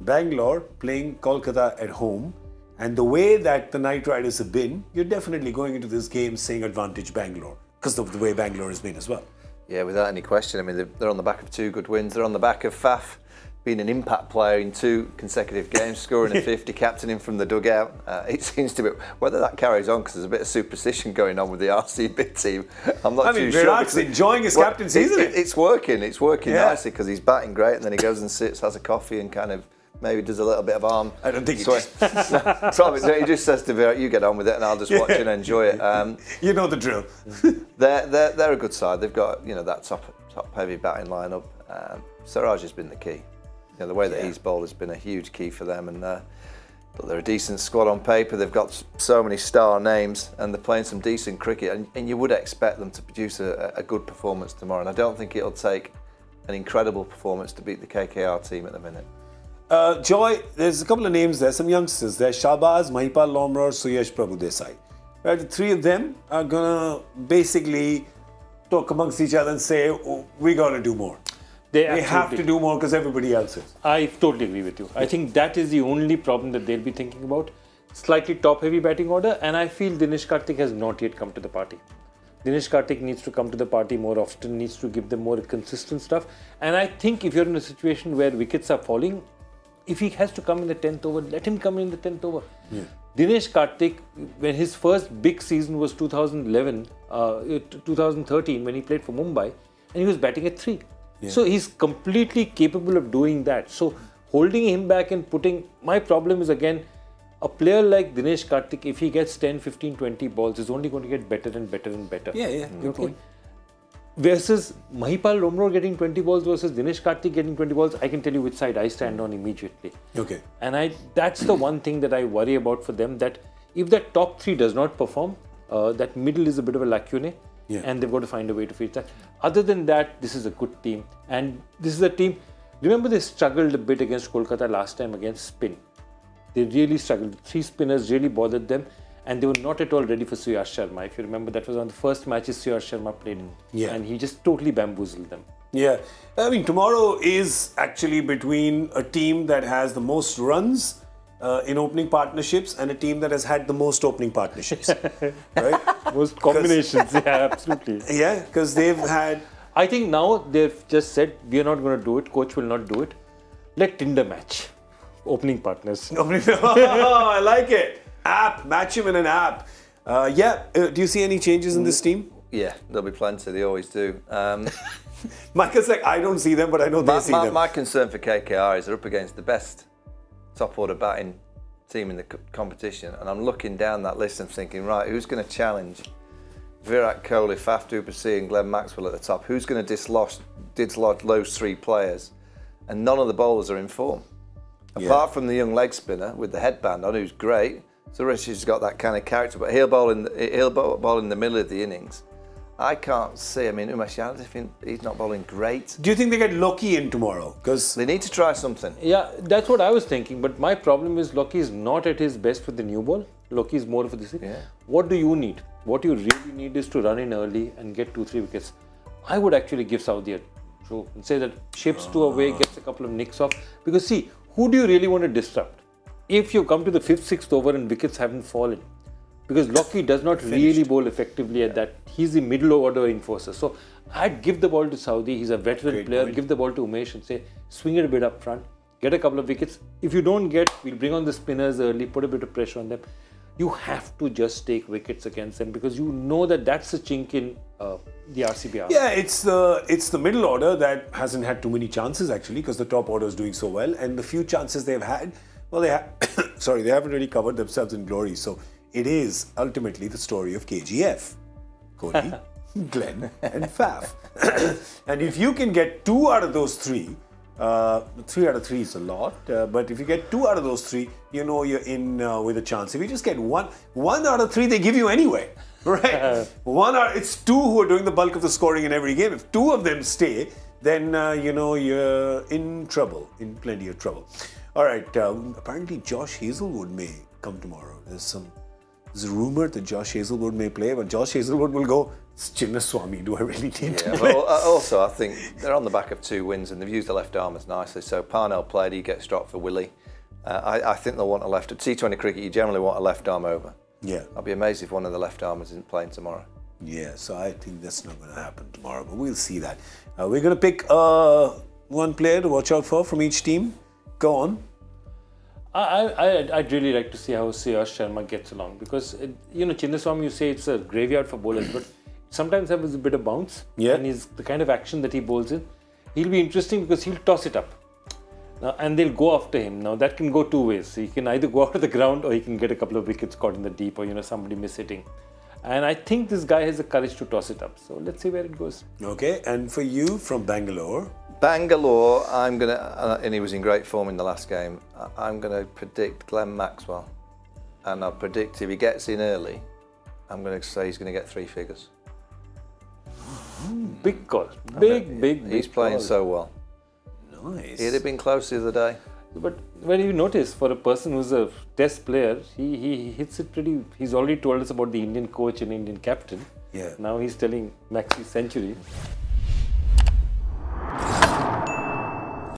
Bangalore playing Kolkata at home, and the way that the Knight Riders have been, you're definitely going into this game saying advantage Bangalore because of the way Bangalore has been as well. Yeah, without any question. I mean, they're on the back of 2 good wins. They're on the back of Faf being an impact player in 2 consecutive games, scoring a 50, captaining from the dugout. It seems to be, whether that carries on, because there's a bit of superstition going on with the RCB team, I'm not too sure. Virat's enjoying his captaincy, isn't it? It's working nicely, because he's batting great, and then he goes and sits, has a coffee, and kind of maybe does a little bit of arm. I don't think he he just says to Virat, you get on with it, and I'll just watch and enjoy it. You know the drill. They're a good side. They've got that top heavy batting lineup. Siraj has been the key. The way that he's bowled has been a huge key for them, and they're a decent squad on paper. They've got so many star names, and they're playing some decent cricket, and you would expect them to produce a good performance tomorrow, and I don't think it'll take an incredible performance to beat the KKR team at the minute. Joy, there's a couple of names there, some youngsters there, Shahbaz, Mahipal Lomror, Suyash Prabhudesai. Right, the 3 of them are going to basically talk amongst each other and say, oh, we got to do more. They have to do more because everybody else is. I totally agree with you. I think that is the only problem that they'll be thinking about. Slightly top-heavy batting order, and I feel Dinesh Karthik has not yet come to the party. Dinesh Karthik needs to come to the party more often, needs to give them more consistent stuff. And I think if you're in a situation where wickets are falling, if he has to come in the 10th over, let him come in the 10th over. Yeah. Dinesh Karthik, when his first big season was 2013, when he played for Mumbai, and he was batting at 3. Yeah. So he's completely capable of doing that. So holding him back and putting... My problem is, again, a player like Dinesh Karthik, if he gets 10, 15, 20 balls, is only going to get better and better and better. Yeah, good point. Versus Mahipal Lomror getting 20 balls versus Dinesh Karthik getting 20 balls, I can tell you which side I stand on immediately. Okay. And that's the one thing that I worry about for them, that if that top 3 does not perform, that middle is a bit of a lacune. Yeah. And they've got to find a way to fix that. Other than that, this is a good team. And this is a team... Remember, they struggled a bit against Kolkata last time against spin. They really struggled. 3 spinners really bothered them. And they were not at all ready for Suyash Sharma. If you remember, that was one of the first matches Suyash Sharma played in. Yeah. And he just totally bamboozled them. Yeah. I mean, tomorrow is actually between a team that has the most runs in opening partnerships and a team that has had the most opening partnerships. Right? Most combinations, yeah, absolutely. Yeah, because they've had... I think now they've just said, we are not going to do it, coach will not do it. Let Tinder match opening partners. Oh, I like it. App, match him in an app. Do you see any changes in this team? Yeah, there'll be plenty, they always do. Michael's like, I don't see them, but I know they see them. My concern for KKR is they're up against the best top order batting team in the competition, and I'm looking down that list and thinking, right, who's going to challenge Virat Kohli, Faf du Plessis and Glenn Maxwell at the top? Who's going to dislodge those 3 players? And none of the bowlers are in form. Apart from the young leg spinner with the headband on, who's great. So Rishi's got that kind of character, but he'll bowl in the middle of the innings. I can't see. I mean, Umesh Yadav, he's not bowling great. Do you think they get Loki in tomorrow? Because they need to try something. Yeah, that's what I was thinking. But my problem is Loki is not at his best with the new ball. Loki is more of a this. Yeah. What do you need? What you really need is to run in early and get 2-3 wickets. I would actually give Saudi a throw and say that ships 2 away, gets a couple of nicks off. Because see, who do you really want to disrupt? If you come to the 5th, 6th over and wickets haven't fallen, because Loki does not really bowl effectively at that. He's the middle order enforcer. So I'd give the ball to Saudi. He's a veteran player. Give the ball to Umesh and say, swing it a bit up front, get a couple of wickets. If you don't get, we'll bring on the spinners early, put a bit of pressure on them. You have to just take wickets against them because you know that that's a chink in the RCB army. Yeah, it's the middle order that hasn't had too many chances actually, because the top order is doing so well, and the few chances they've had, well, they haven't really covered themselves in glory. So it is ultimately the story of KGF, Cody, Glenn, and Faf. And if you can get 2 out of those 3, 3 out of 3 is a lot, but if you get 2 out of those 3, you know you're in with a chance. If you just get one out of 3, they give you anyway, right? It's 2 who are doing the bulk of the scoring in every game. If 2 of them stay, then you know you're in trouble, in plenty of trouble. All right, apparently Josh Hazelwood may come tomorrow. There's some There's a rumour that Josh Hazelwood may play, but Josh Hazelwood will go, it's Chinnaswamy, do I really need to play? But also I think they're on the back of 2 wins and they've used the left armers nicely. So Parnell played, he gets dropped for Willie. I think they'll want a left. At T20 cricket, you generally want a left arm over. Yeah. I'll be amazed if one of the left armers isn't playing tomorrow. Yeah, so I think that's not going to happen tomorrow, but we'll see that. We're going to pick one player to watch out for from each team. Go on. I'd really like to see how Suyash Sharma gets along because, you know, Chinnaswamy, you say it's a graveyard for bowlers, but sometimes has a bit of bounce. Yeah. And he's the kind of action that he bowls in. He'll be interesting because he'll toss it up. And they'll go after him. Now, that can go 2 ways. He can either go out of the ground or he can get a couple of wickets caught in the deep or, you know, somebody miss-hitting. And I think this guy has the courage to toss it up. So let's see where it goes. Okay, and for you from Bangalore? Bangalore, I'm going to, and he was in great form in the last game, I'm going to predict Glenn Maxwell. And I'll predict if he gets in early, I'm going to say he's going to get 3 figures. Big call. Big He's playing call. so well. Nice. He'd have been close the other day. But when you notice, for a person who's a test player, he hits it pretty. He's already told us about the Indian coach and Indian captain. Yeah. Now he's telling Maxi's century.